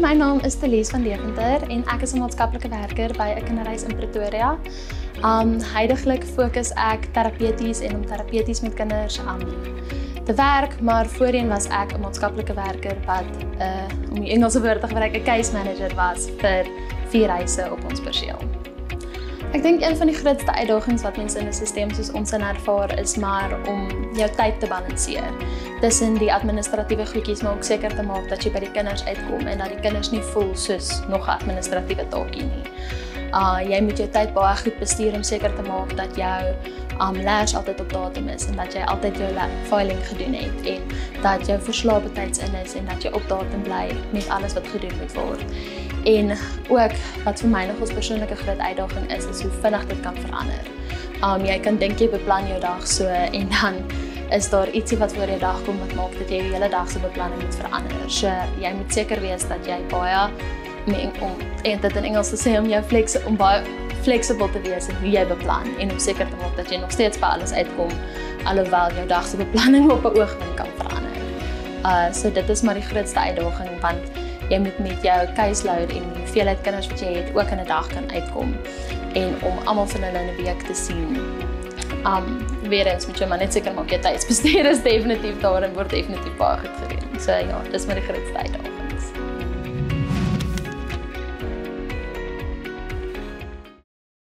my naam is Telies van Deventer en ek is 'n maatskaplike werker by 'n kinderhuis in Pretoria. Huidiglik fokus ek terapeuties en om terapeuties met kinders te werk, maar voorheen was ek 'n maatskaplike werker wat om die Engelse woord te gebruik, 'n case manager was vir 4 huise op ons perseel. Ek dink een van die grootste uitdagings wat mense in 'n stelsel soos ons ervaar is maar om jou tyd te balanseer tussen die administratiewe goedjies, maar ook seker te maak dat jy by die kinders uitkom en dat die kinders nie voel soos nog 'n administratiewe taakie nie. Jy moet jou tyd baie goed bestuur om seker te maak dat jou laers altyd op datum is en dat jy altyd jou filing gedoen het en dat jou verslae betyds in is en dat jy op datum bly met alles wat gedoen moet word. En ook wat vir my nog 'n persoonlike groot uitdaging is hoe vinnig dit kan verander. Jy kan dink jy beplan jou dag so en dan is daar ietsie wat voor jou dag kom wat maak dat jy die hele dag se beplanning moet verander. So jy moet seker wees dat jy baie om dit in Engels te sê om baie flexible te wees in hoe jy beplan en om seker te maak dat jy nog steeds by alles uitkom alhoewel jou dag se beplanning op 'n oogwink kan verander. So dit is maar die grootste uitdaging want jy moet met jou caseload en die hoeveelheid kinders wat jy het ook in 'n dag kan uitkom en om almal van hulle in 'n week te sien. Weer eens moet jy maar net seker maak jy tydsbestuur is definitief daar en word definitief baie goed gedoen. So ja, dis maar die grootste uitdaging.